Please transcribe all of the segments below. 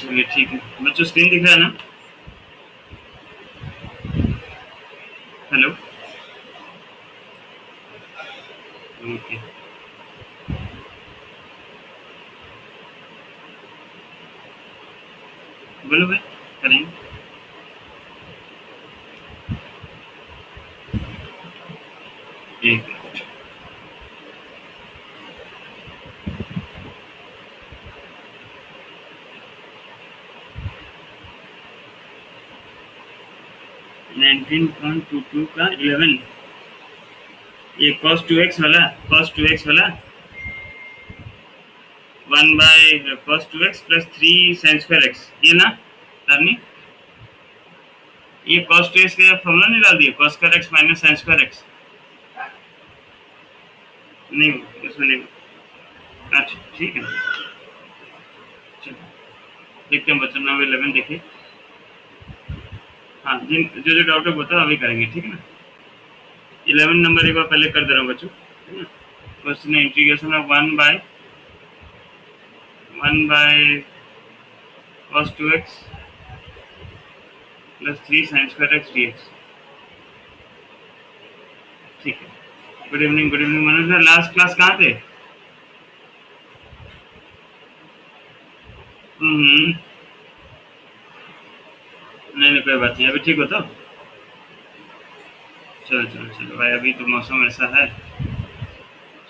चलिए ठीक है बच्चों, स्क्रीन दिख रहा है ना? हेलो। ओके, बोलो भाई, करेंगे। एक मिनट। 19.22 का 11, ये cos 2x वाला, cos 2x वाला 1 by cos 2x plus 3 sin square x, ये ना करनी। ये cos 2x का फॉर्मूला नहीं डाल दिया, cos square x minus sin square x। नहीं, इसमें नहीं। अच्छा ठीक है, चलो देखते हैं बच्चों। नंबर 11 देखिए। हाँ, जिन जो जो डाउट है बताओ, अभी करेंगे, ठीक है ना। 11 नंबर एक बार पहले कर दे रहा हूँ बच्चों, ठीक है। क्वेश्चन है integration of 1 by cos 2x plus 3 sin square x dx। ठीक है। Good evening, good evening Manoj sir, last class कहाँ थे? नहीं नहीं, कोई बात नहीं, अभी ठीक हो तो? चलो चलो चलो भाई, अभी तो मौसम ऐसा है।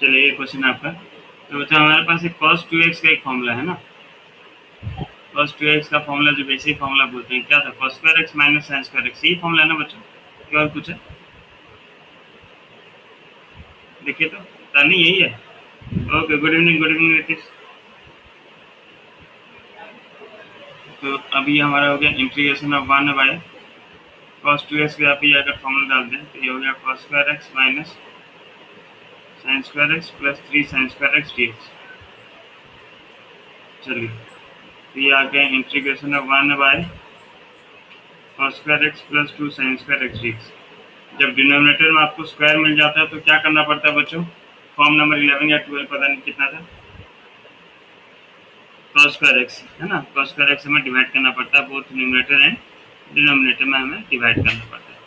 चलिए, ये क्वेश्चन आपका। तो बच्चा, हमारे पास एक cos 2x का एक फॉर्मूला है ना। cos 2x का फॉर्मूला जो बेसिक फॉर्मूला बोलते हैं, क्या था? cos square x minus sin square x, यही फॉर्मूला है ना बच्चों? क्या और कुछ है? देखिए तो, तानी यही है। Okay, good evening, good evening Nitish. तो अभी हमारा हो गया integration of 1 by cos 2x का, आप ये अगर फॉर्मूला डाल दें तो ये हो गया cos square x minus sin square x plus 3 sin square x dx। चलिए, तो ये आ गया integration of 1 by cos square x plus 2 sin square x dx। जब डिनोमिनेटर में आपको स्क्वायर मिल जाता है तो क्या करना पड़ता है बच्चों? फॉर्म नंबर 11 या 12, पता नहीं कितना था, cos स्क्वायर x है ना। cos स्क्वायर x हमें डिवाइड करना पड़ता है, बोथ न्यूमरेटर एंड डिनोमिनेटर में हमें डिवाइड करना पड़ता है।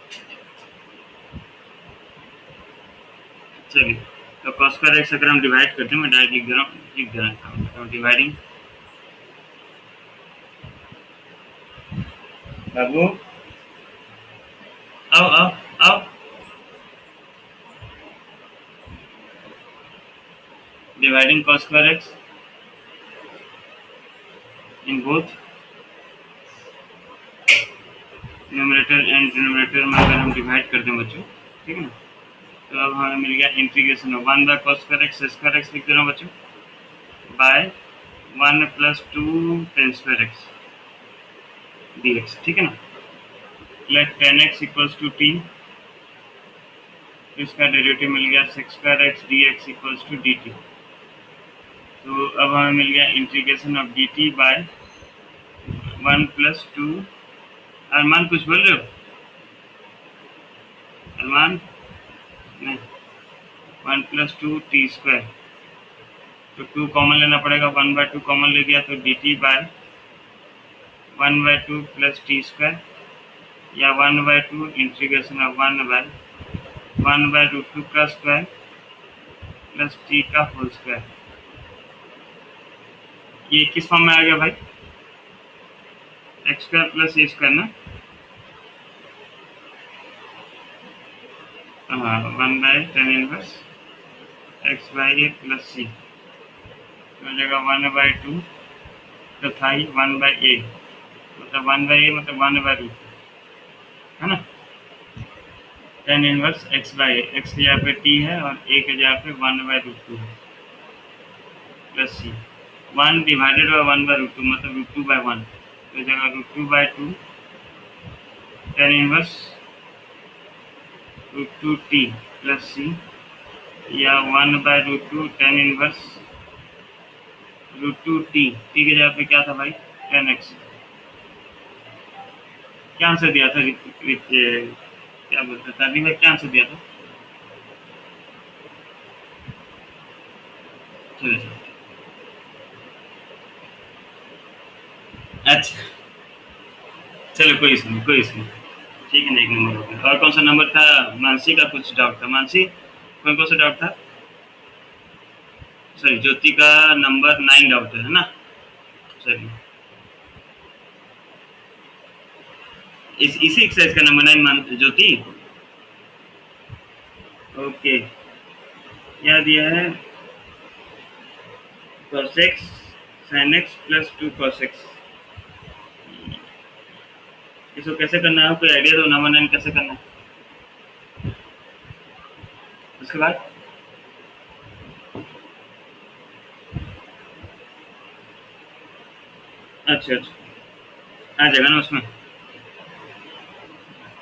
चलिए, तो cos स्क्वायर x अगर हम डिवाइड करते हैं, मैं डायरेक्ट लिख दे रहा हूँ, तो डिवाइडिंग। बाबू आओ आओ आओ। Dividing cos square x in both numerator and denominator में अगर हम डिवाइड कर दें बच्चों, ठीक है ना, तो अब हमें मिल गया integration of 1 by cos square x लिख दे रहा हूँ बच्चों, by 1 plus 2 tan square x dx, ठीक है ना। Let tan x equals to t, इसका डेरिवेटिव मिल गया sec square x dx equals to dt। तो अब हमें मिल गया integration of dt by 1 plus 2। Arman कुछ बोल रहे हो? अरमान नहीं, 1 प्लस 2 टी स्क्वायर, तो 2 कॉमन लेना पड़ेगा, 1 बाय 2 कॉमन ले गया तो dt by 1 by 2 plus t square, या 1 by 2 integration of 1 by root 2 का स्क्वायर प्लस टी का होल स्क्वायर। ये किस फॉर्म में आ गया भाई? X square plus a square ना। हाँ, 1 by tan inverse x by a plus c, तो जगह 1 बाय 2 तो था ही 1 बाय ए, मतलब 1 बाय ए मतलब 1 बाय रूट, है ना। Ten inverse x by A, x की जगह पे टी है और ए की जगह पे 1 बाय रूट 2 है plus c. 1 divided by 1 by root 2 मतलब रूट 2 बाय 1, तो जगह root 2 by 2 tan inverse root 2 t plus c, या 1 by root 2 tan inverse root 2 t की जगह पे क्या था भाई? 10x। क्या आंसर दिया था? क्या बोलते था अभी भाई, क्या आंसर दिया था? चलो चलो, अच्छा, चलो कोई इशू नहीं, कोई इशू नहीं। ठीक है ना, 1 नंबर हो गया। और कौन सा नंबर था? मानसी का कुछ डाउट था। मानसी, कौन-कौन सा डाउट था? सॉरी, ज्योति का नंबर 9 डाउट है ना? चलिए, इसी एक्सरसाइज का नंबर 9 मान ज्योति। ओके, क्या दिया है? cos x sin x plus 2 cos x। इसको कैसे करना है? कोई आइडिया दो, नंबर 9 कैसे करना है? उसके बाद अच्छा, अच्छा, आ जाएगा ना उसमें?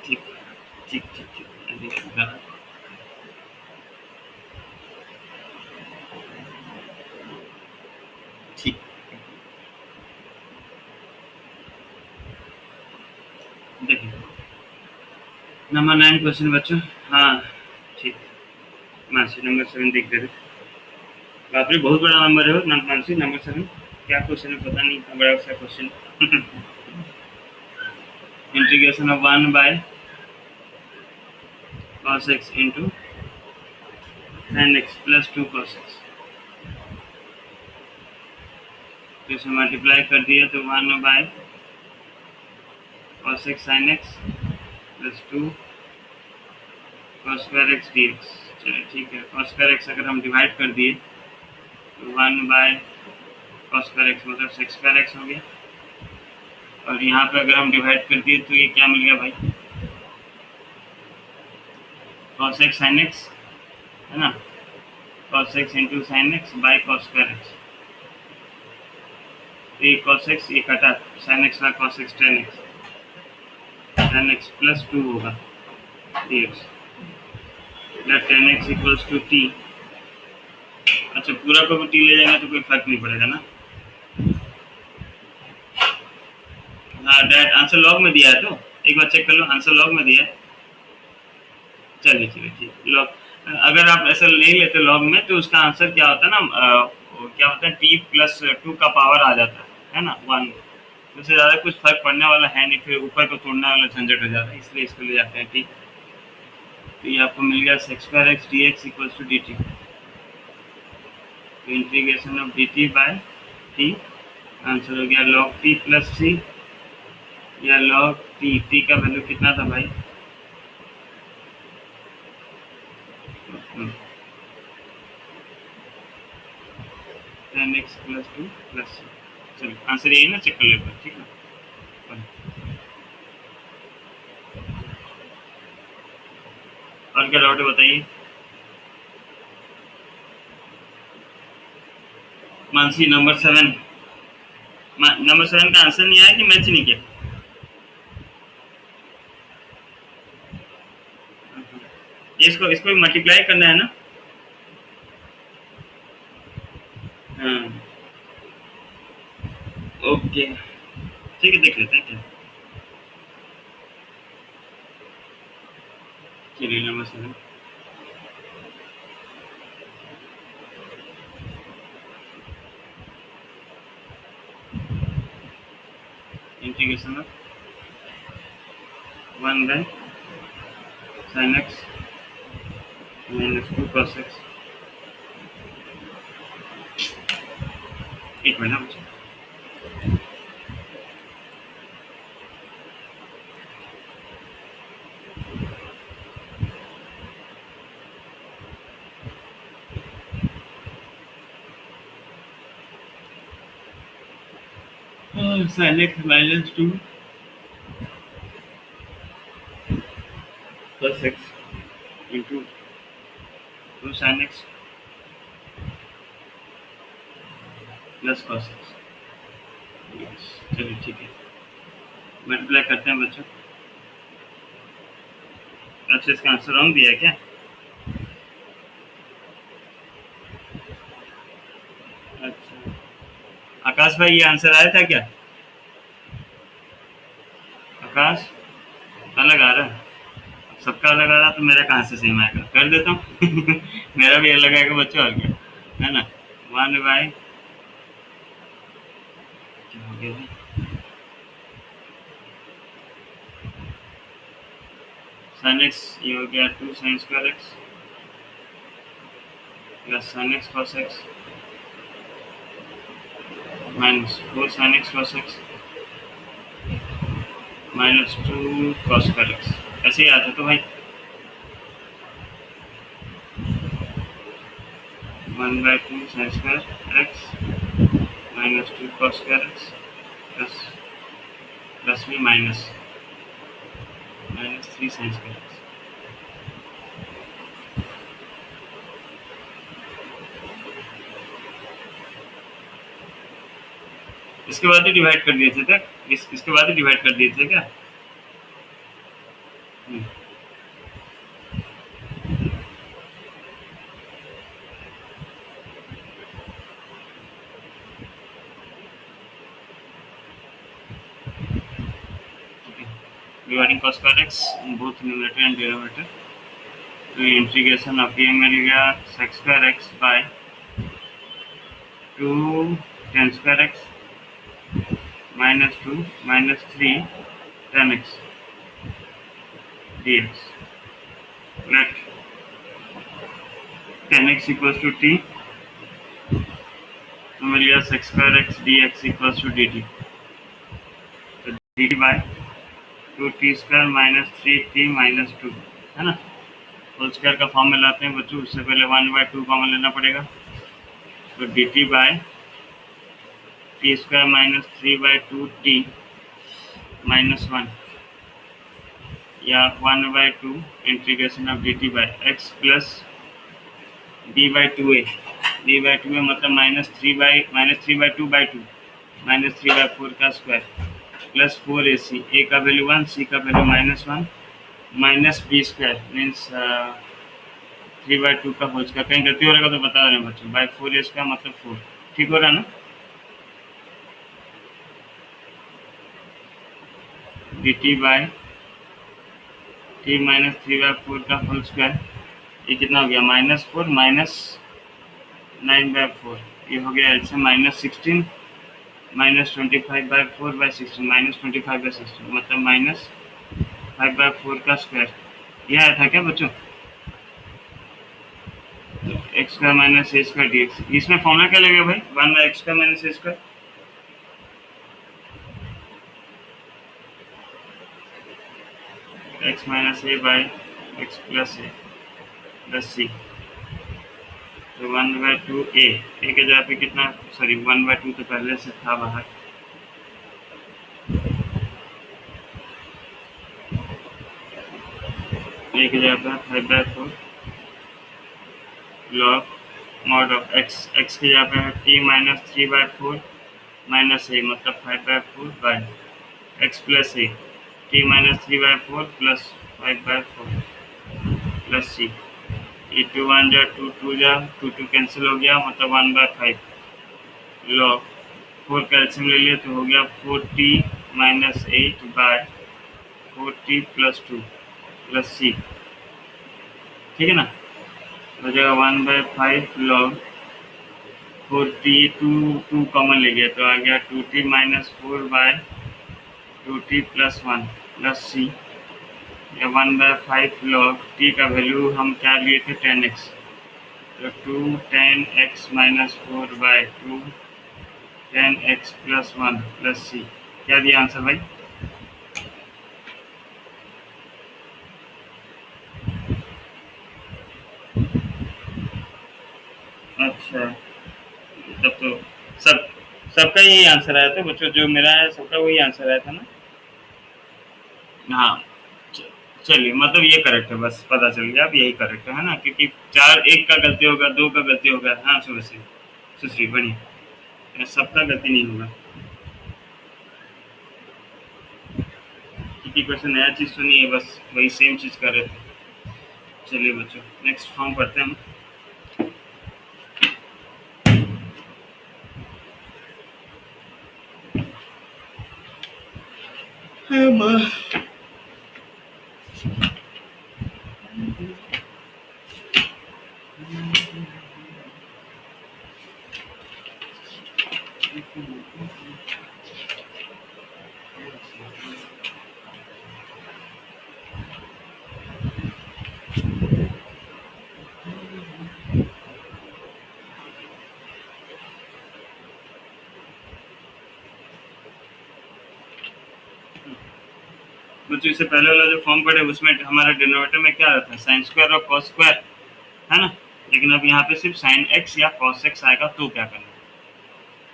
ठीक, ठीक, ठीक, ठीक। हाँ, ठीक। देखिए, नंबर 9 क्वेश्चन बच्चों। हाँ, ठीक। मानसी नंबर 7 देख रहे थे। बाप रे, बहुत बड़ा नंबर है वो। मानसी नंबर 7 क्या क्वेश्चन है पता नहीं, इतना बड़ा सा question. Integration of 1 by cos x into sin x plus 2 cos x। तो इसे मल्टीप्लाई कर दिया तो 1 by cos x sin x plus 2 cos square x dx। चलिए ठीक है, cos स्क्वायर x अगर हम डिवाइड कर दिए तो 1 बाय cos स्क्वायर x मतलब sec स्क्वायर x हो गया। और यहाँ पे अगर हम डिवाइड कर दिए तो ये क्या मिल गया भाई? cos x sin x, है ना? cos x into sine x by cos square x. तो ये cos x ये कटा, sin x बाय cos x tan x, tan x plus 2 होगा dx। tan x equals to t। अच्छा, पूरा को t ले जाएंगे तो कोई फर्क नहीं पड़ेगा ना? हाँ, डायरेक्ट आंसर लॉग में दिया है तो एक बार चेक कर लो, आंसर लॉग में दिया है। चलिए चलिए ठीक, लॉग अगर आप ऐसा नहीं लेते लॉग में तो उसका आंसर क्या होता है ना, क्या होता है, t प्लस 2 का पावर आ जाता है ना, 1। उससे ज़्यादा कुछ फर्क पड़ने वाला है नहीं, फिर ऊपर को तोड़ने वाला झंझट हो जाता है, इसलिए इसको ले जाते हैं t। तो ये आपको मिल गया sec square x d x equals to d t. तो integration of d t by t, answer हो गया log t प्लस सी या log t। t का वैल्यू कितना था भाई? 10x प्लस 2 प्लस सी। चलो आंसर यही ना, चेक कर लेते हैं, ठीक है। और क्या डाउट है बताइए। मानसी नंबर 7, नंबर 7 का आंसर नहीं आया कि मैच नहीं किया? इसको इसको मल्टीप्लाई करना है ना? हाँ, ओके, ठीक है, देख लेते हैं क्या। चलिए number 7, integration of 1 by sin x minus 2 cos x। एक minute, sin x minus 2 cos x into 2 sin x plus cos x। चलिए ठीक है, मल्टीप्लाई करते हैं बच्चों। अच्छा, इसका आंसर रॉन्ग दिया है क्या? अच्छा, आकाश भाई ये आंसर आया था क्या? आकाश, अलग आ रहा है। सबका अलग आ रहा तो मेरा कहाँ से सेम आएगा? कर देता हूँ। मेरा भी अलग आएगा बच्चों, और क्या, है ना? 1 बाय क्या हो गया भाई? साइन एक्स ये हो गया 2 sine square x plus sine x cos x minus 4 sign x cos x minus 2 cos square x. ऐसे ही आता तो भाई 1/2 sine square x minus 2 cos square x plus में माइनस 3 साइन स्क्वायर एक्स। इसके बाद ही डिवाइड कर दिए थे क्या? इसके बाद ही डिवाइड कर दिए थे क्या? Dividing cos square x in both numerator and denominator तो इंटीग्रेशन ऑफ ये मिल गया sec square x by 2 tan square x minus 2 minus 3 tan x dx let tan x equals to t तो मिल गया sec square x dx equals to dt तो dt by 2t square minus 3t minus 2 है ना। Whole square का form में लाते हैं बच्चों, उससे पहले 1/2 कॉमन लेना पड़ेगा तो dt by t square minus 3/2t minus 1 या 1/2 integration of dt by x plus d/2a d/2a मतलब -3/2/2 -3/4 का स्क्वायर प्लस 4ac a का वैल्यू 1 c का value -1 minus b square means 3/2 का होल स्क्वायर। कहीं गलती हो रहा तो बता रहे हैं बच्चों बाय 4a स्क्वायर मतलब 4 ठीक हो रहा है ना। dt बाय t माइनस 3/4 का होल स्क्वायर ये कितना हो गया -4 माइनस 9/4 ये हो गया एल से -16 माइनस 25/4/16 -25/16 मतलब -5/4 का स्क्वायर ये आया था क्या बच्चों। X square minus a square d x इसमें फॉर्मूला क्या लगेगा भाई 1/x square minus a square x minus a by x plus a plus c तो 1/2 ए के जगह पे कितना सॉरी 1/2 तो पहले से था बाहर ए की जगह पे 5/4 लॉग मॉड ऑफ x की जगह पे है t माइनस 3/4 माइनस ए मतलब 5/4 बाय एक्स प्लस ए t माइनस 3/4 प्लस 5/4 प्लस सी ये 2 1 जा 2 2 जा 2 2 कैंसिल हो गया मतलब 1/5 लॉग 4 कैल्शियम ले लिए तो हो गया 4t minus 8 by 4t plus 2 plus c ठीक है ना। हो जाएगा 1/5 लॉग 4t 2 कॉमन ले गया तो आ गया 2t minus 4 by 2t plus 1 plus c या 1/5 लॉग t का वैल्यू हम क्या लिए थे 10x तो 2 10x minus 4 by 2 10x plus 1 plus c क्या दिया आंसर भाई। अच्छा तब तो सबका यही आंसर आया था बच्चों जो मेरा है सबका वही आंसर आया था ना। हाँ चलिए मतलब ये करेक्ट है बस पता चल गया अब यही करेक्ट है ना क्योंकि 4 एक का गलती होगा 2 का गलती होगा। हाँ सुश्री बढ़िया सबका गलती नहीं होगा क्योंकि क्वेश्चन नया चीज़ तो नहीं है बस वही सेम चीज़ कर रहे थे। चलिए बच्चों नेक्स्ट फॉर्म पढ़ते हैं हम बच्चों इससे पहले वाला जो फॉर्म पढ़े उसमें हमारा डिनोमिनेटर में क्या रहता है, साइन स्क्वायर और कॉस स्क्वायर, है ना। लेकिन अब यहाँ पे सिर्फ साइन एक्स या कॉस एक्स आएगा, तो क्या करना है।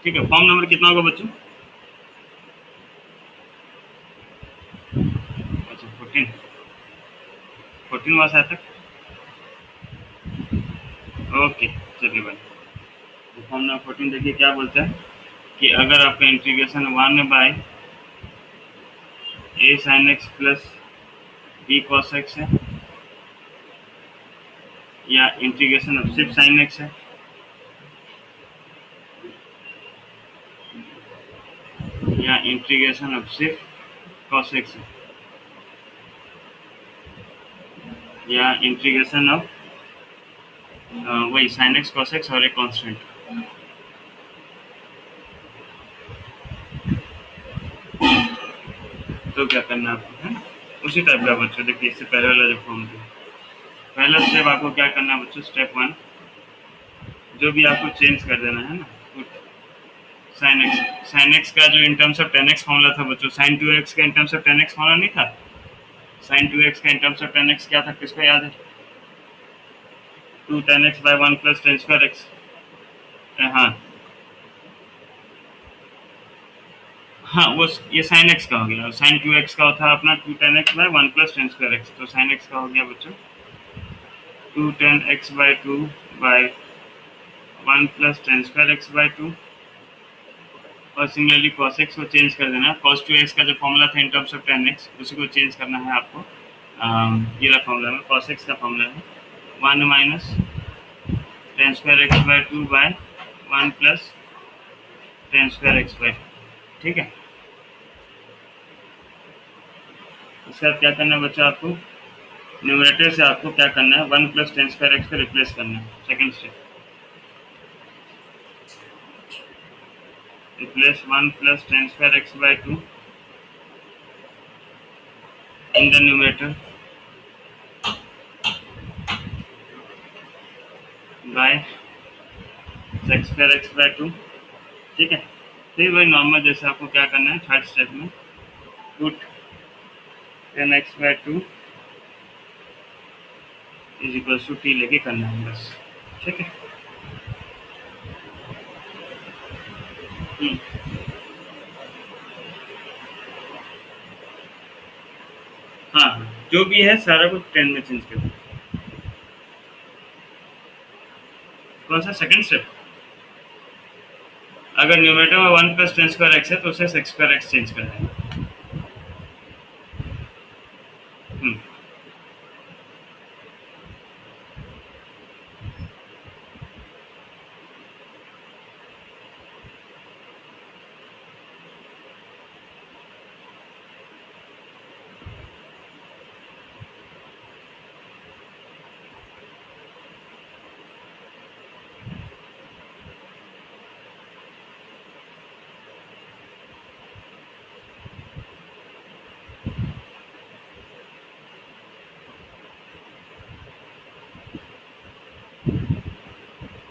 ठीक है, फॉर्म नंबर कितना होगा बच्चों? अच्छा 14 वहां से आया तक। ओके चलिए भाई, तो फॉर्म नंबर 14 देखिए क्या बोलता है कि अगर आपका integration 1 by a sine x plus b cos x है, या इंटीग्रेशन ऑफ सिर्फ साइन एक्स है, या इंटीग्रेशन ऑफ सिर्फ कॉस एक्स है, या इंटीग्रेशन ऑफ वही साइन एक्स कॉस एक्स और एक कांस्टेंट। तो क्या करना है आपको, है उसी टाइप का बच्चों। देखिए इससे पहले वाला जो फॉर्म था, पहला स्टेप आपको क्या करना है बच्चों, स्टेप 1 जो भी आपको चेंज कर देना है ना, साइन एक्स का जो in terms of tan x formula था बच्चों, साइन 2x का in terms of tan x formula नहीं था। साइन 2x का in terms of tan x क्या था, किसको याद है? 2 10x बाय 1 प्लस टेन स्क्वायर एक्स। हाँ हाँ, वो ये साइन एक्स का हो गया, और साइन 2x का था अपना 2 10x बाय 1 प्लस टेन स्क्वायर एक्स। तो साइन एक्स का हो गया बच्चों 2 10x bye 2 bye 1 plus ten square x bye 2। और सिमिलरली cos x को चेंज कर देना, cos 2x का जो फॉर्मूला था in terms of tan x, उसी को चेंज करना है आपको। ये रहा फॉर्मूला में cos x का फॉर्मूला है 1 minus ten square x bye 2 bye 1 plus ten square x bye 2। ठीक है, इसके बाद क्या करना है बच्चों, आपको न्यूमरेटर से आपको क्या करना है, 1 प्लस टेन स्क्वायर एक्स को रिप्लेस करना है। Second step, replace 1 plus ten square x bye 2 in the numerator by sec square x bye 2। ठीक है, फिर वही नॉर्मल जैसे आपको क्या करना है थर्ड स्टेप में, put 10x bye 2 is equal to t लेके करना है बस। ठीक है, हाँ हाँ, जो भी है सारा कुछ 10 में चेंज कर दो। कौन सा सेकंड स्टेप? अगर न्यूमरेटर में 1 प्लस टेन स्क्वायर एक्स है तो उसे सेक्स स्क्वायर एक्स चेंज कर देंगे।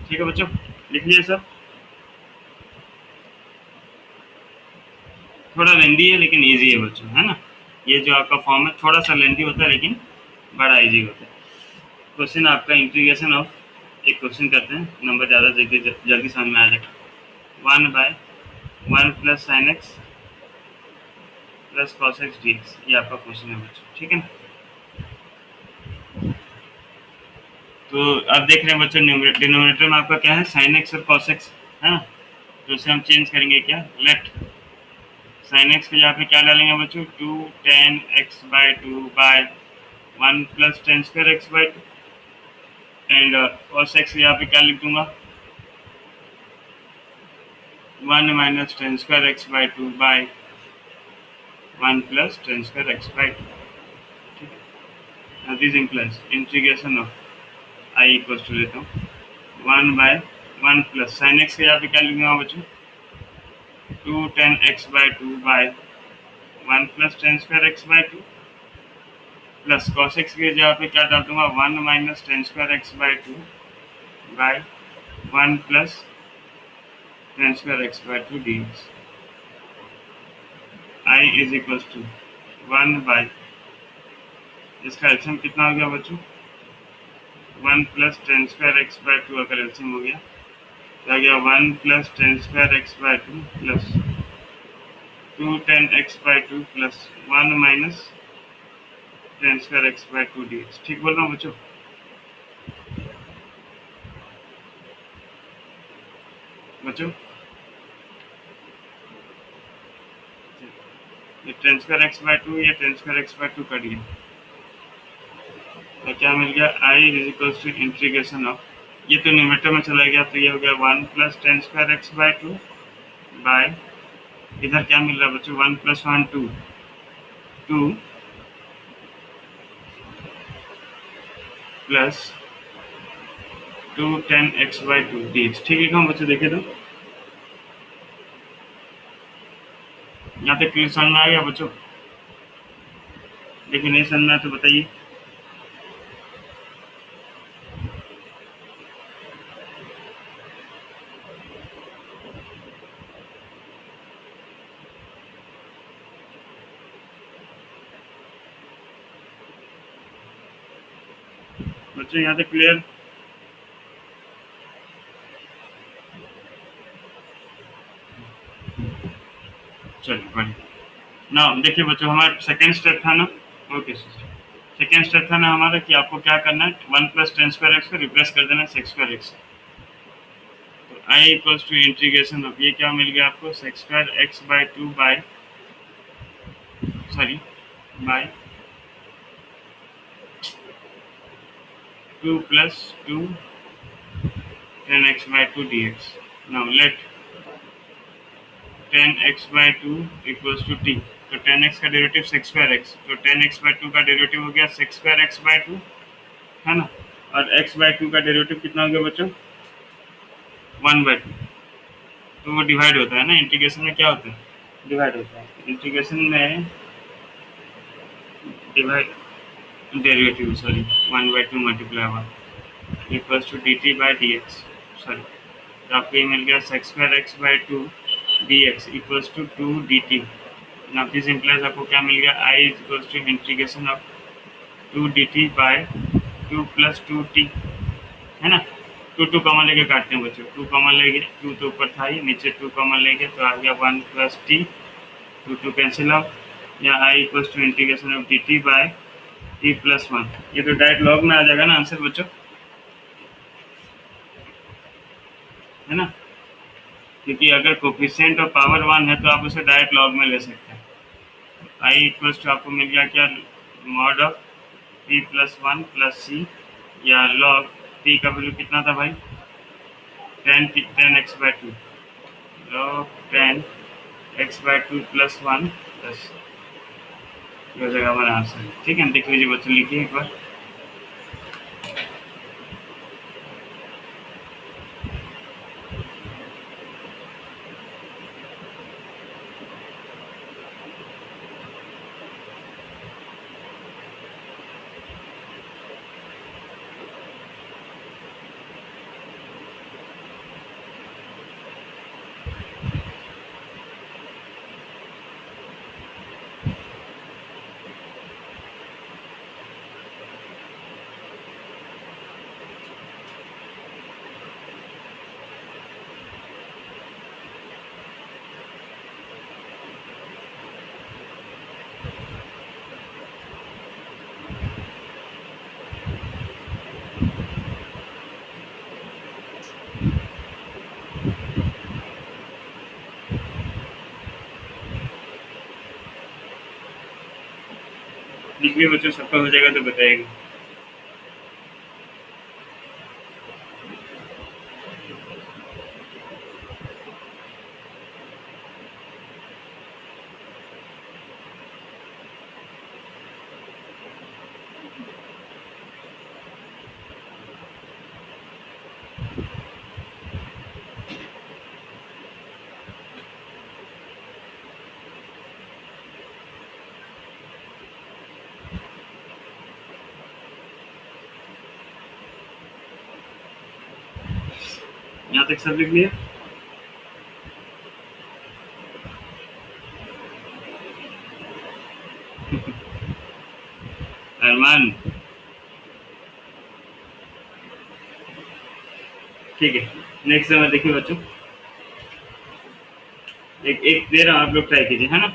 ठीक है बच्चों, लिख लिए सब। थोड़ा लेंदी है लेकिन इजी है बच्चों, है ना। ये जो आपका फॉर्म है थोड़ा सा लेंदी होता है लेकिन बड़ा इजी होता है। क्वेश्चन आपका इंटीग्रेशन ऑफ, एक क्वेश्चन करते हैं, नंबर ज़्यादा जल्दी समझ में आ जाएगा। 1 by 1 plus sine x plus cos x d x, ये आपका क्वेश्चन है बच्चों। ठीक है ना, तो आप देख रहे हैं बच्चों डिनोमिनेटर में आपका क्या है, साइन एक्स और कॉस एक्स, है ना। तो उसे हम चेंज करेंगे क्या, लेट साइन एक्स के यहाँ पे क्या डालेंगे बच्चों, 2 10x bye 2 bye 1 plus ten square x bye 2। And cos x यहाँ पे क्या लिख दूंगा, 1 minus ten square x bye 2 bye 1 plus ten square x bye 2। ठीक है, this implies integration of I equal to लेता हूँ 1 बाय 1 प्लस साइन एक्स के यहाँ पे क्या लिखूंगा बच्चों, 2 10x bye 2 bye 1 plus ten square x bye 2 plus cos x की जगह पे क्या डाल दूंगा, 1 minus ten square x bye 2 bye 1 plus ten square x bye 2 d x. I is equal to 1 by, इसका एल्सियम कितना हो गया बच्चों? 1 plus ten square x bye 2 अगर एल्सियम हो गया तो आ गया 1 plus ten square x bye 2 plus 2 tan x bye 2 plus 1 minus ten square x bye 2 d x. ठीक बोल रहा हूँ बच्चों? बच्चों ये टेन स्क्वायर एक्स बाय 2 या tan square x bye 2 cut गया तो क्या मिल गया? I is equal to integration of, ये तो न्यूमरेटर में चला गया तो ये हो गया 1 plus ten square x bye 2 by, इधर क्या मिल रहा है बच्चों? 1 plus 1 2 2 plus 2 tan x bye 2 d x. ठीक है क्या बच्चों? देखे तो यहाँ तक क्लियर समझ में आ गया बच्चों? लेकिन नहीं समझना है तो बताइए। बच्चों यहाँ तक क्लियर? चलिए बढ़िया ना। देखिए बच्चों हमारा सेकेंड स्टेप था ना, ओके सेकेंड स्टेप था ना हमारा कि आपको क्या करना है? 1 प्लस टेन स्क्वायर एक्स को रिप्लेस कर देना सेक्स स्क्वायर एक्स। तो I equals to integration of, ये क्या मिल गया आपको? Sec square x bye 2 by, sorry by 2 plus 2 tan x bye 2 d x. Now let tan x bye 2 equals to t, तो टेन एक्स का derivative sec square x, तो tan x bye 2 का derivative हो गया sec square x bye 2, है ना? और x bye 2 का डेरिवेटिव कितना हो गया बच्चों? 1 बाय 2। तो वो डिवाइड होता है ना, इंटीग्रेशन में क्या होता है? डिवाइड होता है। इंटीग्रेशन में divide, derivative sorry 1 by 2 multiply 1 equals to d t by d x, sorry तो आपको ये मिल गया sec square x bye 2 d x equals to 2 d t. Now this implies आपको क्या मिल गया? I is equals to integration of 2 d t by 2 plus 2 t, है ना? 2 कॉमन लेके काटते हैं बच्चों, 2 कॉमन लेंगे, 2 तो ऊपर था ही, नीचे 2 कॉमन लेंगे तो आ गया 1 प्लस टी, 2 कैंसिल आउट, या I equals to integration of d t by t plus 1। ये तो डायरेक्ट लॉग में आ जाएगा ना आंसर बच्चों, है ना? क्योंकि अगर कोफिशिएंट और पावर 1 है तो आप उसे डायरेक्ट लॉग में ले सकते हैं। आई इक्वल्स टू आपको मिल गया क्या? Mod of p plus 1 plus c, या लॉग टी का वैल्यू कितना था भाई? 10 x bye 2, log 10 x bye 2 plus 1 plus, ये जगह हमारा आंसर है। ठीक है, देख लीजिए बच्चों, लिखिए एक बार। लिखिए बच्चों, सबका हो जाएगा तो बताइएगा। यहाँ तक सब लिख लिया? अरमान, ठीक है। नेक्स्ट नंबर देखिए बच्चों, एक एक दे रहा हूँ, आप लोग ट्राई कीजिए, है ना।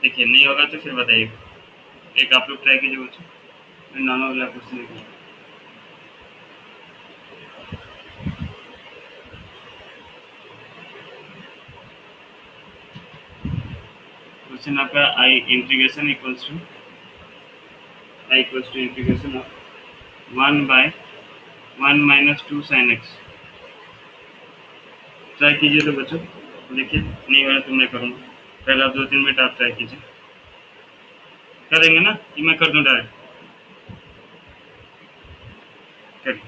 देखिए नहीं होगा तो फिर बताइए। एक आप लोग ट्राई कीजिए बच्चों, मैं नॉर्मल वाला क्वेश्चन देखिए। क्वेश्चन आपका I integration integration of 1/1 - 2 sin x। Try कीजिए तो बच्चों, देखिए नहीं हो रहा तो मैं करूँगा। पहले आप 2-3 मिनट आप ट्राई कीजिए। करेंगे ना कि मैं कर दूँ डायरेक्ट? करिए।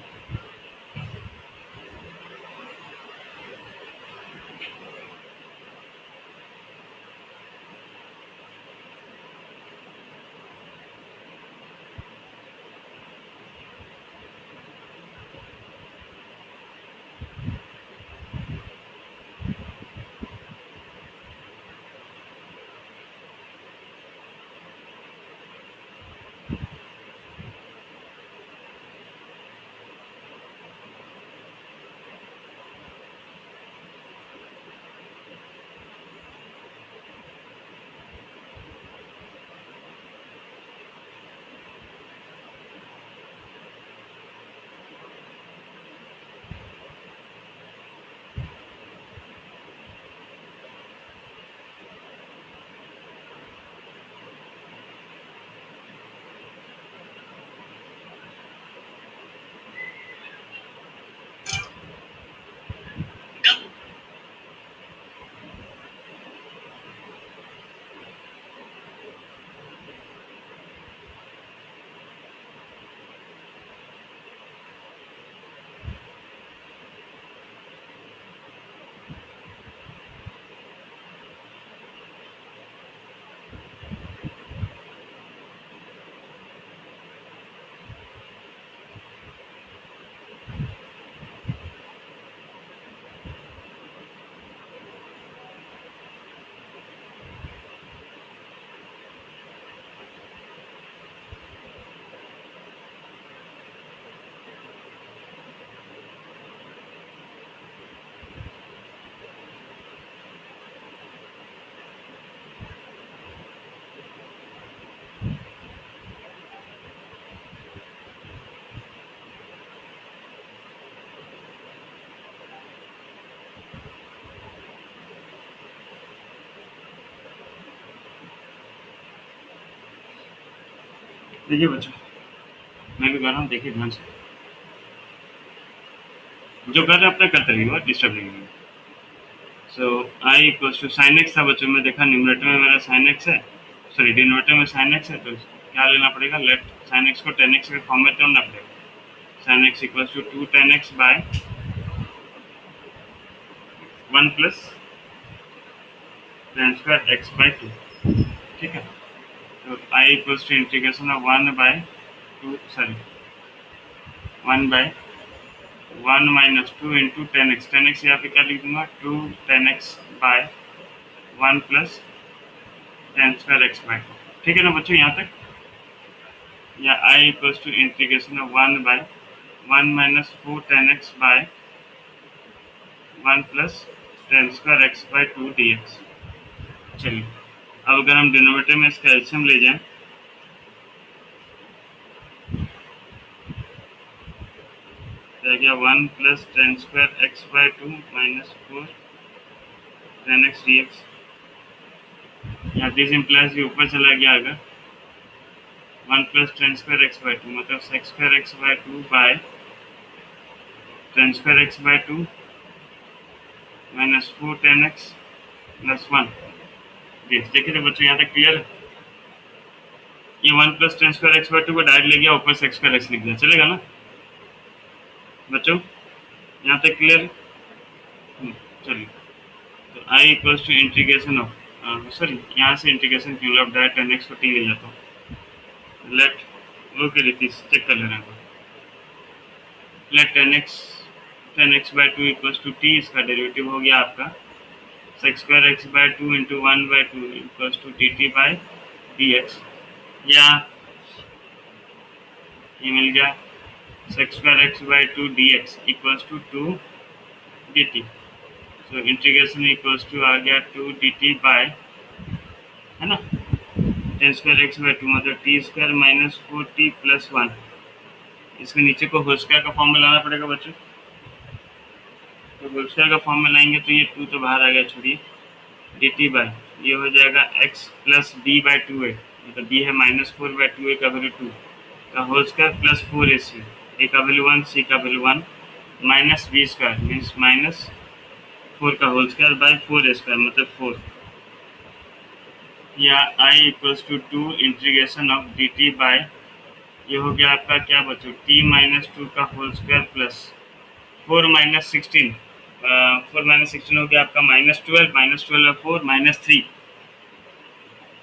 देखिए बच्चों, मैं भी कर रहा हूँ, देखिए ध्यान से। जो कर रहे हैं अपना करते रहिए, डिस्टर्ब नहीं करेंगे। So I equals to sine x था बच्चों, में देखा न्यूमरेटर में मेरा साइन एक्स है, सॉरी डिनोमिनेटर में साइन एक्स है, तो क्या लेना पड़ेगा, लेट साइन एक्स को टेन एक्स के फॉर्म में तोड़ना पड़ेगा। Sine x equals to 2 tan x by 1 plus tan square x bye 2। ठीक है, तो I equals to integration of 1/2, sorry 1/1 - 2 into 10x। 10x यहाँ पे क्या लिख दूंगा, 2 tan x by 1 plus tan square x bye 2। ठीक है ना बच्चों यहाँ तक, या I equals to integration of 1/1 - 4 tan x by 1 plus tan square x bye 2 dx। चलिए, अब अगर हम डिनोमिनेटर में इसका एलसीएम ले जाएं, तो क्या 1 plus tan square x bye 2 minus 4 tan x dx। यहाँ दिस इम्प्लाइज के ऊपर चला गया, अगर 1 plus tan square x bye 2 मतलब sec square x bye 2 by tan square x bye 2 minus 4 tan x plus 1। देखिए तो बच्चों यहाँ तक क्लियर है। ये 1 plus tan square x bye 2 को डायरेक्ट ले गया, ऊपर सेक्स स्क्वायर एक्स लिख दिया, चलेगा ना बच्चों, यहाँ तक क्लियर है। चलिए, तो I equals to integration of, sorry यहाँ से इंटीग्रेशन क्यों, अब डायरेक्ट tan x को t ले जाता हूँ। लेट ओके रितीश चेक कर ले रहे हैं, let tan x by 2 equals to t, इसका डेरिवेटिव हो गया आपका sec square x bye 2 into 1/2 equals to dt by dx। या ये मिल गया sec square x by 2 dx equals to 2 dt. So integration equals to आ गया 2 dt बाय, है ना, टेन स्क्वायर एक्स बाई 2 मतलब T square minus 4t plus 1। इसके नीचे को होल स्क्वायर का फॉर्म में लाना पड़ेगा बच्चों। तो होल स्क्वायर का फॉर्म में लाएंगे तो ये 2 तो बाहर आ गया, छोड़िए, dt बाय ये हो जाएगा x plus b by 2a, मतलब b है माइनस 4 बाई 2a का वैल्यू 2 का whole square plus 4ac, a का वैल्यू 1, c का value 1, minus b square means minus 4 का whole square by 4a square मतलब 4, या i equals to 2 integration of dt by ये हो गया आपका क्या बच्चों, t माइनस 2 का whole square plus 4 minus 16, 4 minus 16 हो गया आपका -12, -12 और 4 -3,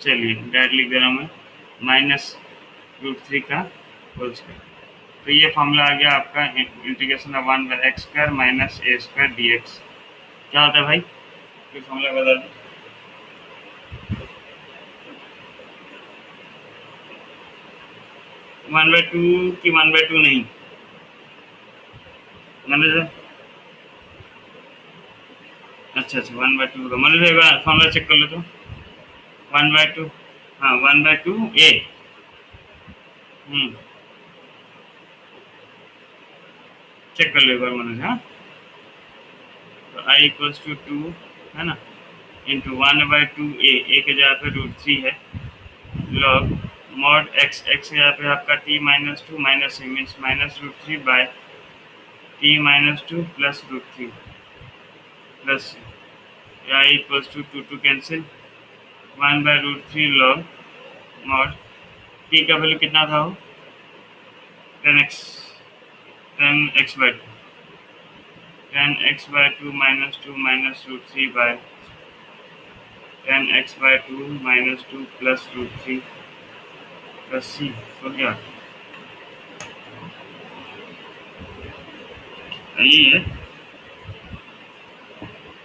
चलिए डायरेक्ट लिख दे रहा हूँ मैं, -√3 का होल स्क्वायर। तो ये फॉर्मूला आ गया आपका integration of 1 by x square minus a square d x. क्या होता है भाई, ये फॉर्मूला बता दो। वन बाई टू की 1/2 नहीं, मनोज भाई, अच्छा 1/2 होगा। मनोज भाई फॉर्मूला चेक कर लो तो, 1/2, हाँ 1/2 ए, चेक कर लो एक बार मनोज। हाँ तो आई इक्वल्स टू 2, है ना, इंटू 1/2 ए के जगह पे √3 है, लॉग मॉड एक्स, एक्स के जगह पे आपका t minus 2 minus a means -√3 by t minus 2 plus √3 plus I equals to 2 cancel 1/√3 log mod t का वैल्यू कितना था वो, 10x, 10x/2, 10x/2 minus 2 minus √3 by 10x/2 minus 2 plus √3 plus c हो गया, यही है।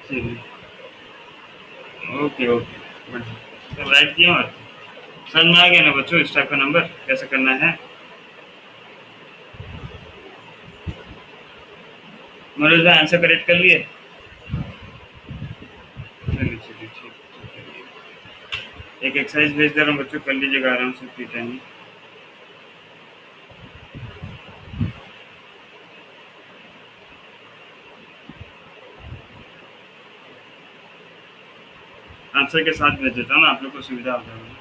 चलिए ओके ओके, तो राइट किया और समझ में आ गया ना बच्चों इस टाइप का नंबर कैसे करना है। मनोज भाई आंसर करेक्ट कर लिए, चलिए चलिए ठीक, एक एक्सरसाइज भेज दे रहा हूँ बच्चों, कर लीजिएगा आराम से फ्री टाइम में। आंसर के साथ भेज देता हूँ ना, आप लोग को सुविधा हो जाएगी।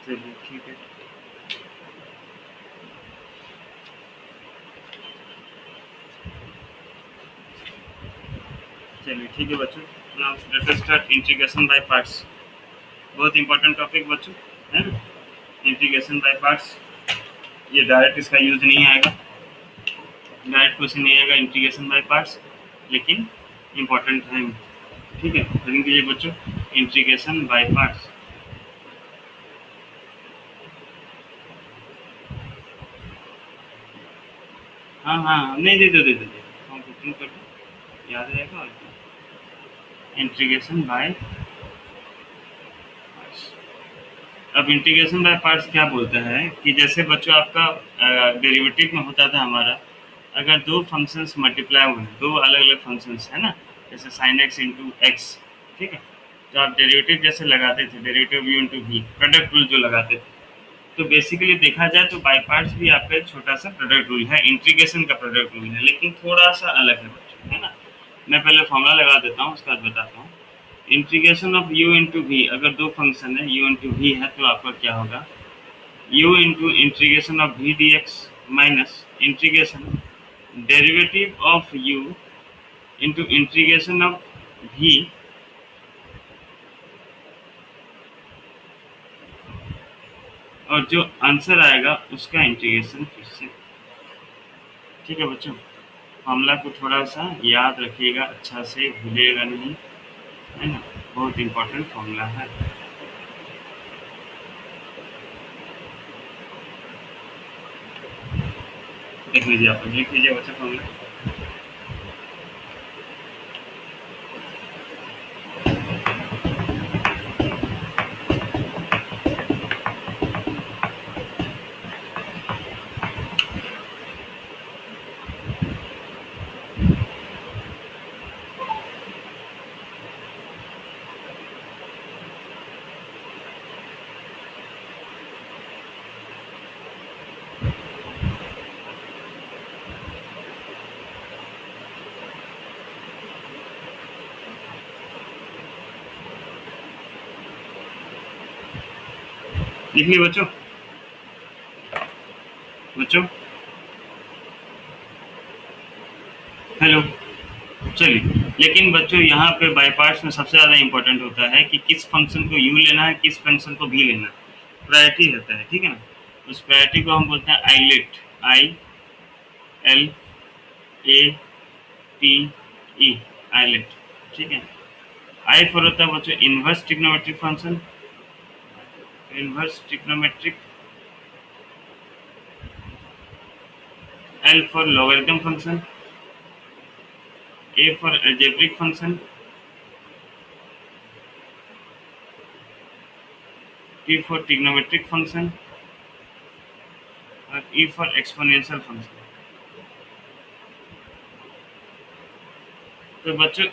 चलिए ठीक है, चलिए ठीक है बच्चों, now let us start integration by parts. बहुत इंपॉर्टेंट टॉपिक बच्चों, है ना, इंटीग्रेशन बाय पार्ट्स। ये डायरेक्ट इसका यूज नहीं आएगा, डायरेक्ट क्वेश्चन नहीं आएगा इंटीग्रेशन बाय पार्ट्स, लेकिन इंपॉर्टेंट है, ठीक है। लिख दीजिए बच्चों इंटीग्रेशन बाय पार्ट्स। हाँ हाँ नहीं दे दो फॉर्म फिल कर दो, याद रहेगा। और इंटीग्रेशन बाय, अब इंटीग्रेशन बाय पार्ट्स क्या बोलता है कि जैसे बच्चों आपका डेरिवेटिव में होता था हमारा, अगर दो फंक्शंस मल्टीप्लाई हुए हैं, दो अलग अलग फंक्शंस है ना, जैसे साइन एक्स इंटू एक्स, ठीक है, तो आप डेरिवेटिव जैसे लगाते थे, derivative u into v, product rule जो लगाते थे, तो बेसिकली देखा जाए तो बाय पार्ट्स भी आपका एक छोटा सा प्रोडक्ट रूल है, इंटीग्रेशन का प्रोडक्ट रूल है, लेकिन थोड़ा सा अलग है बच्चों, है ना। मैं पहले फॉर्मूला लगा देता हूँ, उसके बाद बताता हूँ। Integration of u into v, अगर दो फंक्शन है u इंटू वी है तो आपका क्या होगा, u into integration of v d x minus integration derivative of u into integration of v, और जो आंसर आएगा उसका इंटीग्रेशन फिर से, ठीक है बच्चों। फॉर्मूला को थोड़ा सा याद रखिएगा, अच्छा से भूलिएगा नहीं, है ना, बहुत इंपॉर्टेंट फॉर्मूला है। देख लीजिए, आप लिख लीजिए बच्चे फॉर्मूला। लिख लिए बच्चों? बच्चों हेलो, चलिए। लेकिन बच्चों यहाँ पे बाय पार्ट्स में सबसे ज़्यादा इंपॉर्टेंट होता है कि किस फंक्शन को यू लेना है, किस फंक्शन को भी लेना है। प्रायोरिटी रहता है, ठीक है ना। उस प्रायोरिटी को हम बोलते हैं ILATE, I L A T E, ILATE, ठीक है। आई फॉर होता है बच्चों inverse trigonometric function, inverse trigonometric. L for logarithm function, A for algebraic function, T for trigonometric function और ई फॉर एक्सपोनेंशियल फंक्शन। तो बच्चों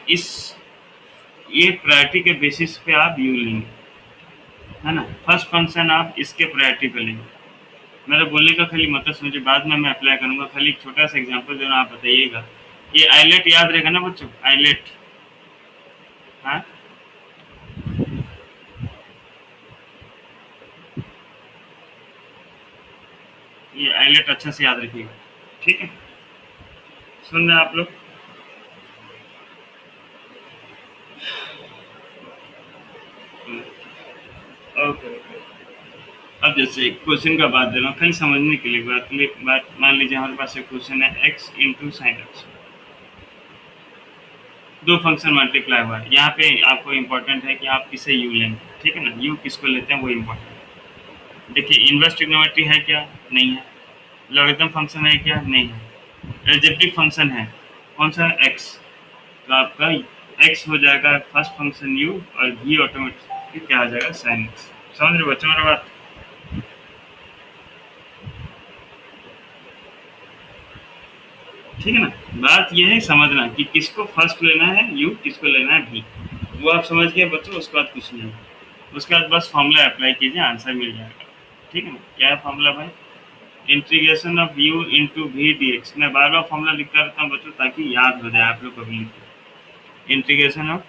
ये प्रायोरिटी के बेसिस पे आप यू लेंगे, है ना। फर्स्ट फंक्शन आप इसके प्रायोरिटी पे लेंगे। मेरा बोलने का खाली मतलब समझिए, बाद में मैं अप्लाई करूंगा। खाली एक छोटा सा एग्जांपल देना, आप बताइएगा। ये आइलेट याद रहेगा ना बच्चों, आइलेट। हाँ, ये आइलेट अच्छे से याद रखिएगा, ठीक है। सुन रहे हैं आप लोग? ओके। अब जैसे क्वेश्चन का बात दे रहा हूँ, खाली समझने के लिए बात मान लीजिए हमारे पास एक क्वेश्चन है एक्स इंटू साइन एक्स, दो फंक्शन मल्टीप्लाई हुआ है। यहाँ पे आपको इम्पोर्टेंट है कि आप किसे यू लेंगे, ठीक है ना। यू किसको लेते हैं वो इम्पोर्टेंट है। देखिए, इनवर्स ट्रिग्नोमेट्री है क्या? नहीं है। लॉगरिथम फंक्शन है क्या? नहीं है। एलजेब्रिक फंक्शन है, कौन सा? एक्स। तो आपका एक्स हो जाएगा फर्स्ट फंक्शन यू, और भी ऑटोमेटिक क्या आ जाएगा? Sine x. समझ रहे बच्चों मेरा बात? ठीक है ना। बात यह है समझना कि किसको फर्स्ट लेना है यू, किसको लेना है भी। वो आप समझ गए बच्चों, उसके बाद कुछ नहीं। उसके बाद बस फॉर्मूला अप्लाई कीजिए, आंसर मिल जाएगा, ठीक है ना। क्या है फॉर्मूला भाई? Integration of u into v d x. मैं बार बार फॉर्मूला लिखता रहता हूँ बच्चों, ताकि याद हो जाए आप लोग को भी। Integration of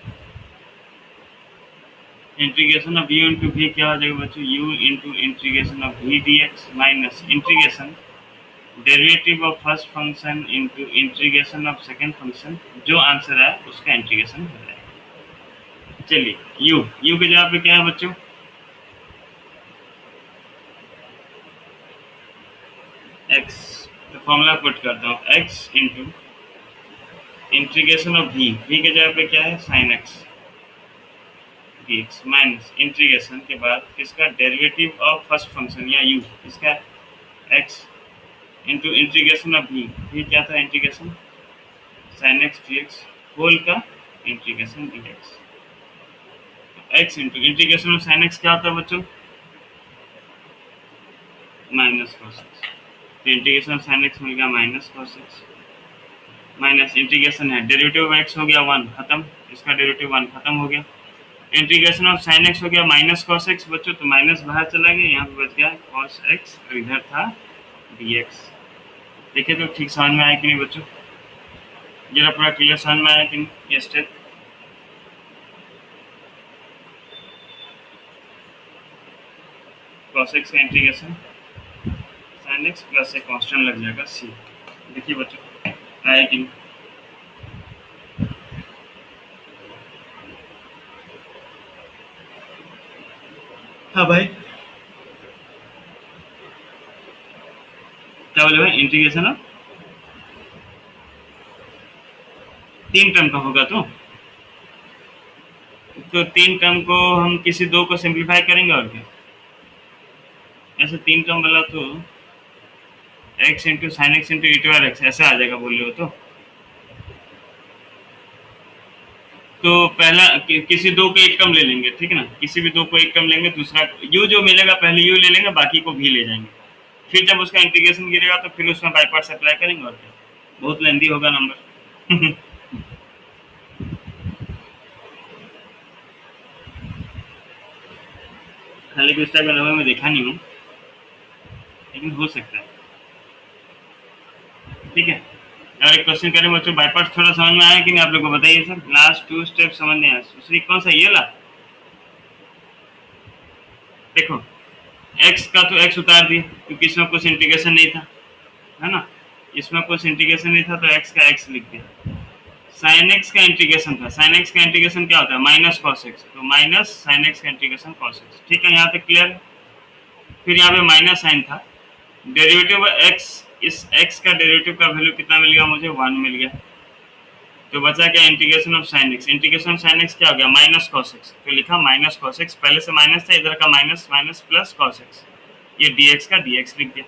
u into v क्या हो जाएगा बच्चों? U into integration of v d x minus integration derivative of first function into integration of second function. जो आंसर है उसका इंटीग्रेशन हो जाएगा। चलिए, यू के जगह पे क्या है बच्चों? एक्स। तो फॉर्मूला पुट करता हूँ, x into integration of v के जगह पे क्या है? Sine x d x minus integration के बाद इसका डेरिवेटिव ऑफ फर्स्ट फंक्शन या यू, इसका x into integration of v क्या था? Integration sine x d x whole का integration d x. X into integration of sine x क्या होता है बच्चों? Minus cos x. तो इंटीग्रेशन ऑफ साइन एक्स मिल गया minus cos x, minus integration है डेरिवेटिव ऑफ एक्स हो गया 1 खत्म, इसका डेरिवेटिव 1 खत्म हो गया। इंटीग्रेशन ऑफ साइन एक्स हो गया माइनस कॉस एक्स बच्चों, तो माइनस बाहर चला गया, यहाँ पे बच गया कॉस एक्स, और इधर था डी एक्स। देखिए तो ठीक समझ में आया कि नहीं बच्चों? जरा पूरा क्लियर समझ में आया कि नहीं ये स्टेप? कॉस एक्स का इंटीग्रेशन साइन एक्स प्लस एक कांस्टेंट लग जाएगा सी। देखिए बच्चों आया कि नहीं? हाँ भाई, क्या बोले भाई? इंटीग्रेशन ऑफ 3 टर्म का होगा, तो 3 टर्म को हम किसी 2 को सिंप्लीफाई करेंगे और क्या। ऐसे 3 टर्म वाला तो x into sine x into e to r x ऐसा आ जाएगा बोल रहे हो तो पहला किसी दो को एक कम ले लेंगे, ठीक है ना, किसी भी दो को एक कम लेंगे, दूसरा यू जो मिलेगा पहले यू ले लेंगे, बाकी को भी ले जाएंगे। फिर जब उसका इंटीग्रेशन गिरेगा तो फिर उसमें बाई पार्ट्स अप्लाई करेंगे और क्या, बहुत लेंदी होगा नंबर। हालांकि उस टाइप का नंबर मैं देखा नहीं हूँ, लेकिन हो सकता है। ठीक है, और एक क्वेश्चन करें बच्चों, बाई पार्ट्स थोड़ा समझ में आया कि नहीं आप लोग को, बताइए सर। लास्ट टू स्टेप समझ नहीं आया। दूसरी कौन सा, ये ला। देखो x का तो x उतार दिए क्योंकि इसमें कुछ इंटीग्रेशन नहीं था, है ना, इसमें कुछ इंटीग्रेशन नहीं था तो x का x लिख दिया। साइन x का इंटीग्रेशन था, साइन x का इंटीग्रेशन क्या होता है, माइनस कॉस x, तो माइनस साइन x का इंटीग्रेशन कॉस x। ठीक है, यहाँ तक क्लियर। फिर यहाँ पे माइनस साइन था, डेरिवेटिव x, इस x का डेरिवेटिव का वैल्यू कितना मिल गया मुझे, 1 मिल गया। तो बचा क्या, integration of sign x। Integration of sign x क्या हो गया, माइनस कॉस x, तो लिखा माइनस कॉस x, पहले से माइनस था, इधर का minus, minus plus cos x, ये dx का dx लिख दिया।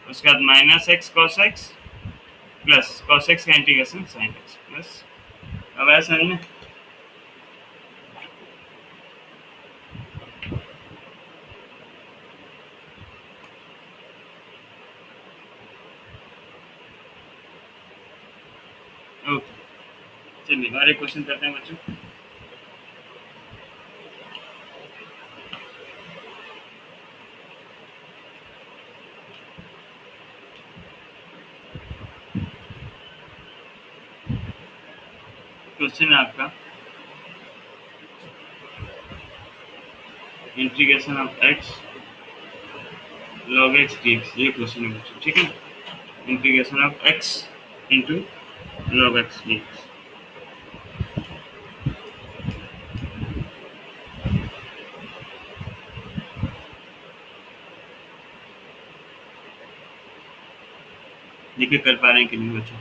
उसके बाद minus x cos x plus cos x का इंटीग्रेशन साइन एक्स प्लस। अब आया समझ में। ओके, चलिए और एक क्वेश्चन करते हैं बच्चों। क्वेश्चन है आपका integration of x log x dx, ये क्वेश्चन है बच्चों, ठीक है। Integration of x into log x dx. देखिए कर पा रहे हैं कि नहीं बच्चों।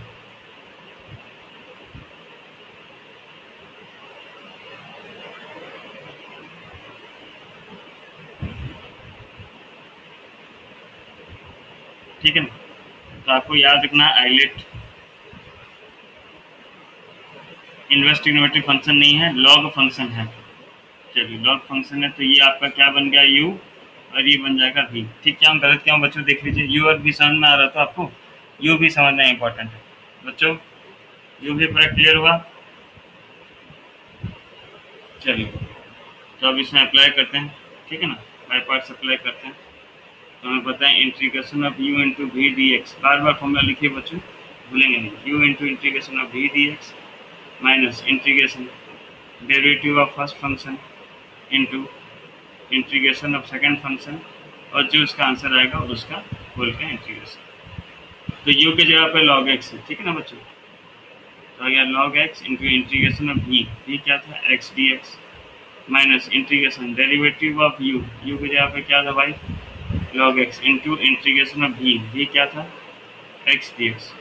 ठीक है ना, तो आपको याद रखना आइलेट इन्वेस्टिगेटिव फंक्शन नहीं है, लॉग फंक्शन है। चलिए लॉग फंक्शन है तो ये आपका क्या बन गया, यू, और ये बन जाएगा भी। ठीक, क्या हम गलत क्या बच्चों, देख लीजिए, यू और भी समझ में आ रहा था आपको, यू भी समझना इंपॉर्टेंट है बच्चों, यू भी पूरा क्लियर हुआ। चलिए तो अब इसमें अप्लाई करते हैं, ठीक है ना, बाई पार्ट्स अप्लाई करते हैं। तो हमें पता है integration of u into v d x, बार बार फॉर्मूला लिखिए बच्चों, भूलेंगे नहीं, u into integration of v d x minus integration derivative of first function into integration of second function, और जो उसका आंसर आएगा उसका होल का इंटीग्रेशन। तो यू की जगह पे लॉग एक्स है, ठीक है ना बच्चों, तो आ गया log x into integration of v क्या था, x d x minus integration derivative of u, u की जगह पे क्या था भाई, log x into integration of v क्या था, एक्स डी एक्स,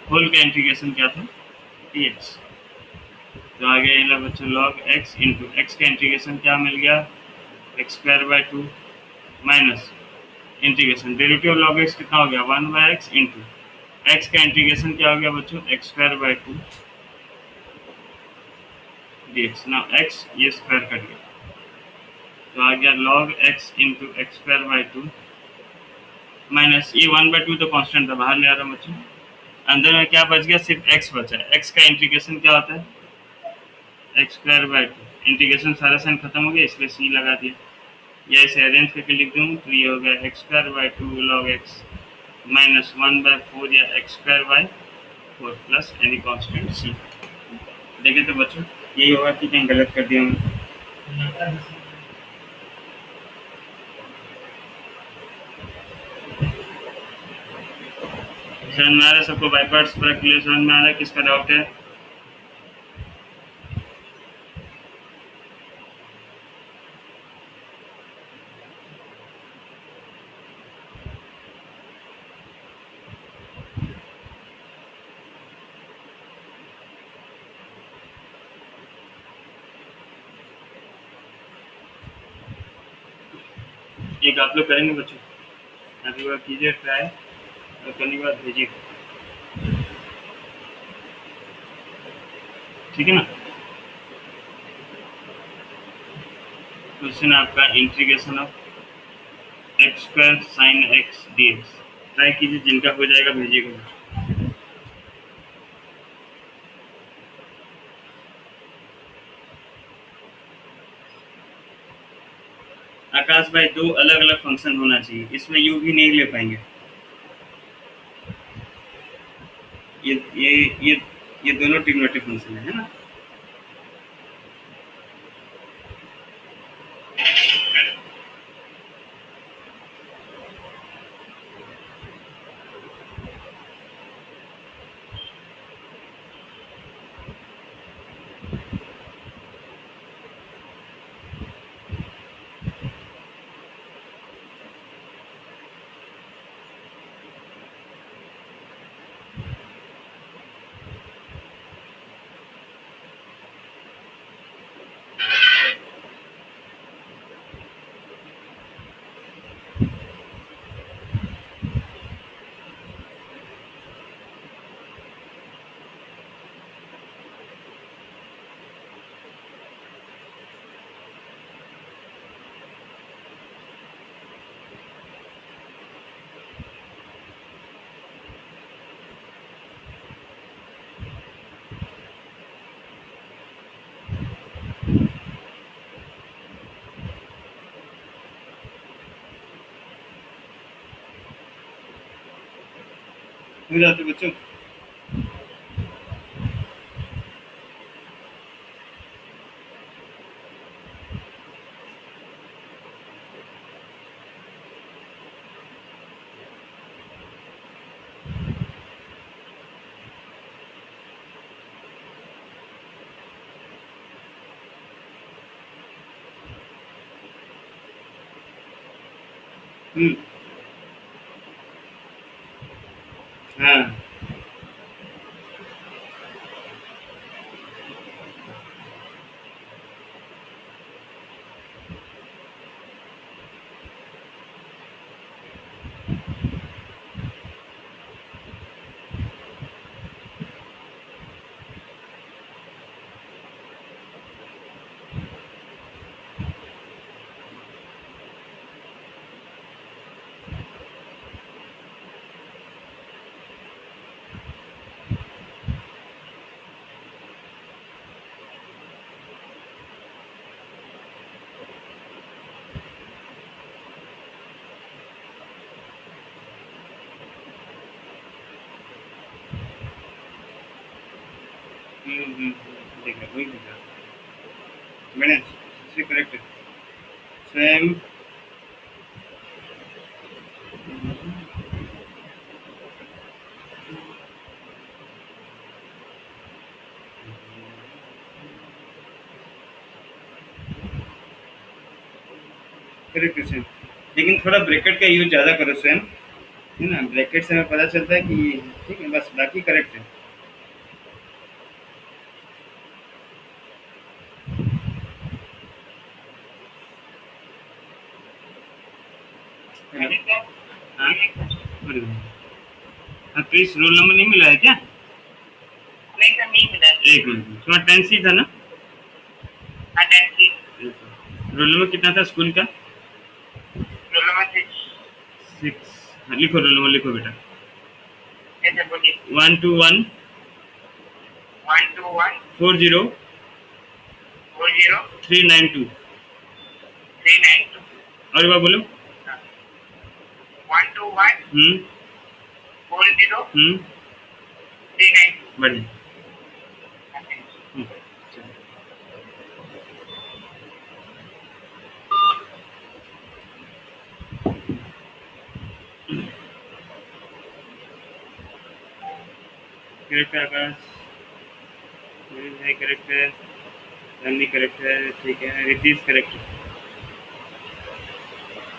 होल का इंटीग्रेशन क्या था, डी एक्स। तो आ गया ये बच्चों लॉग एक्स इंटू एक्स का इंटीग्रेशन क्या मिल गया, x square by 2 minus integration derivative log x कितना हो गया, 1 बाय एक्स इंटू एक्स का इंटीग्रेशन क्या हो गया बच्चों, एक्स स्क्वायर बाय 2 dx। ना एक्स ये स्क्वायर कट गया तो आ गया log x into x square by 2 minus ये 1 बाय 2 तो कांस्टेंट था, बाहर ले आ रहा बच्चों, अंदर में क्या बच गया, सिर्फ एक्स बचा है। एक्स का इंटीग्रेशन क्या होता है, एक्स स्क्वायर बाय 2, इंटीग्रेशन सारा साइन खत्म हो गया इसलिए सी लगा दिया, या इसे अरेंज करके लिख दूँ तो ये हो गया x square by 2 log x minus 1 by 4 या x square by 4 plus any constant c. देखें तो बच्चों यही होगा कि कहीं गलत कर दिया हमने। समझ में आ रहा है सबको, बाई पार्ट्स पूरा क्लियर समझ में आ रहा है, किसका डाउट है। एक आप लोग करेंगे बच्चों, अभी बार कीजिए ट्राई। और करने के बाद भेजिए, ठीक है ना। क्वेश्चन आपका integration of x square sine x d x. Try कीजिए, जिनका हो जाएगा भेजिएगा। आकाश भाई, दो अलग अलग फंक्शन होना चाहिए, इसमें यू भी नहीं ले पाएंगे। ये ये ये ये दोनों ट्रिग्नोमेट्रिक फंक्शन है ना। हो जाते बच्चों। हाँ, देखा वही देखा मैंने से करेक्ट स्वयं। करेक्ट स्वयं, लेकिन थोड़ा ब्रैकेट का यूज ज़्यादा करो स्वयं, है ना। ब्रैकेट से हमें पता चलता है कि ठीक है, बस बाकी करेक्ट है। हाँ, हाँ, प्लीज रोल नंबर नहीं मिला है क्या? नहीं सर, नहीं मिला। एक मिनट, तुम्हारा 10 सी था ना? हाँ, 10 सी। रोल नंबर कितना था स्कूल का? Roll number 6। हाँ, लिखो रोल नंबर, लिखो बेटा। 121 40 392। और एक बार बोलो। 121 40 392। बढ़िया। करेक्ट है आकाश, करेक्ट है, रन्नी करेक्ट है, ठीक है, रितीश करेक्ट है।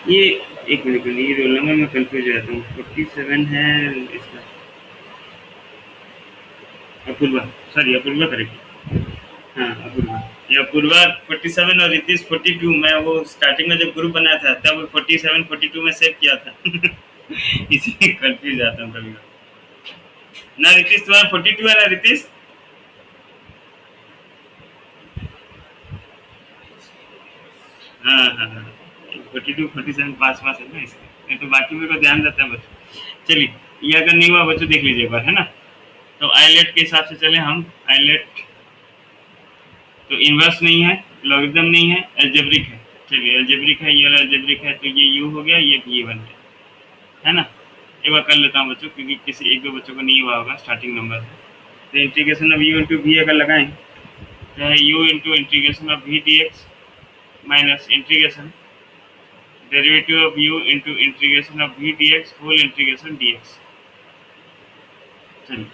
ये एक मिनट, ये रोल नंबर में कंफ्यूज हो जाता हूँ। 47 है इसका, अपूर्वा, सॉरी अपूर्वा करेक्ट। हाँ अपूर्वा, ये अपूर्वा 47 और रितीश 42। मैं वो स्टार्टिंग में जब ग्रुप बनाया था तब 47 42 में सेव किया था। इसीलिए कंफ्यूज जाता हूँ कभी कभी। ना रितीश तुम्हारा 42 है ना रितीश? हाँ हाँ हाँ, 42 47 पास पास है ना इसलिए, नहीं तो बाकी मेरे को ध्यान रहता है बच्चों। चलिए, ये अगर नहीं हुआ बच्चों देख लीजिए एक बार, है ना। तो आइलेट के हिसाब से चले हम। आइलेट तो इनवर्स नहीं है, लॉगरिथम नहीं है, एल्जेब्रिक है। चलिए एल्जेब्रिक है, ये वाला एल्जेब्रिक है, तो ये यू हो गया, ये भी बन गया, है ना। एक बार कर लेता हूँ बच्चों, क्योंकि किसी एक दो बच्चों को नहीं हुआ होगा स्टार्टिंग नंबर से। तो integration of u into v अगर लगाएं तो है u into integration of v d x minus integration derivative of u into integration of v d x whole integration d x. चलिए,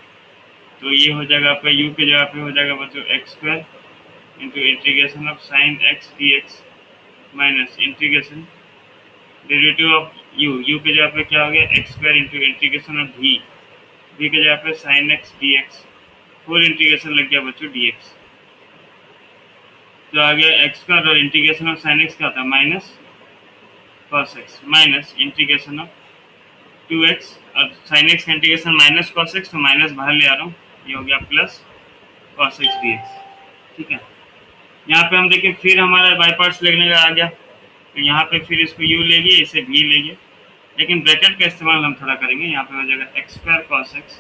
तो ये हो जाएगा आपका यू के जगह पे हो जाएगा बच्चों x square into integration of sine x d x minus integration derivative of u के जगह पे क्या हो गया x square into integration of v के जगह पे sine x d x whole integration लग गया बच्चों डी एक्स। तो आ गया एक्स स्क्वायर और इंटीग्रेशन ऑफ साइन एक्स क्या होता है minus cos x minus integration of 2x और साइन एक्स का इंटीग्रेशन माइनस कॉस एक्स, तो माइनस बाहर ले आ रहा हूँ, ये हो गया plus cos x d x. ठीक है, यहाँ पे हम देखिए फिर हमारा बाई पार्ट्स लिखने का आ गया, तो यहाँ पे फिर इसको u लेंगे, इसे v लेंगे, लेकिन ब्रैकेट का इस्तेमाल हम थोड़ा करेंगे। यहाँ पे हो जाएगा x square cos x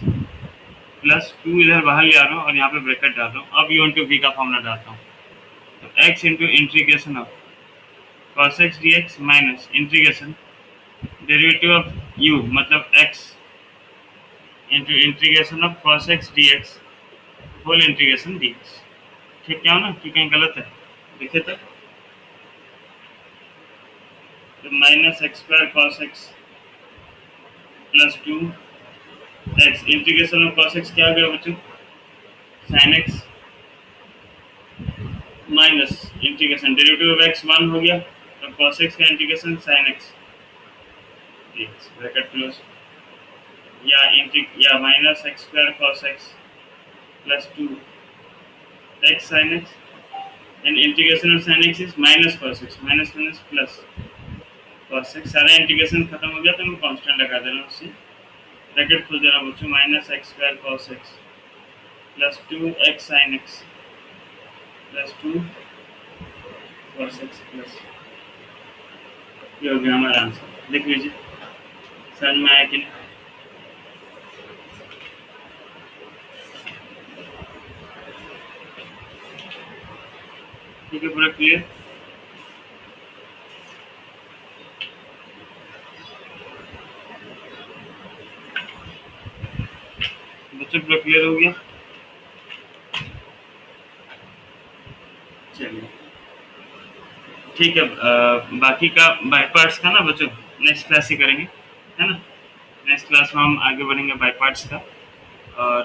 plus 2 इधर बाहर ले आ रहा हूँ और यहाँ पे ब्रैकेट डाल रहा हूँ। अब u इंटू वी का फॉर्मूला डालता हूँ, तो x into integration of cos x d x minus integration derivative of u मतलब x into integration of cos x d x whole integration d x. ठीक क्या हो ना, कि कहीं गलत है देखिए तो minus x square cos x plus 2 x integration of cos x क्या आ गया बच्चों sine x minus integration derivative of x 1 हो गया, तो कॉस एक्स का integration sine x bracket close या minus x square cos x plus 2 x sine x and integration of sine x is minus cos x minus minus plus cos x. सारा integration खत्म हो गया तो मैं constant लगा दे रहा हूँ, उससे ब्रैकेट खोल दे रहा हूँ बच्चों minus x square cos x plus 2 x sine x plus 2 cos x plus, ये हो गया हमारा आंसर। देख लीजिए समझ में आया कि नहीं। ठीक है, पूरा क्लियर। बच्चों पूरा क्लियर हो गया। चलिए ठीक है, बाकी का बाई पार्ट्स का ना बच्चों नेक्स्ट क्लास ही करेंगे, है ना। नेक्स्ट क्लास में हम आगे बढ़ेंगे बाई पार्ट्स का, और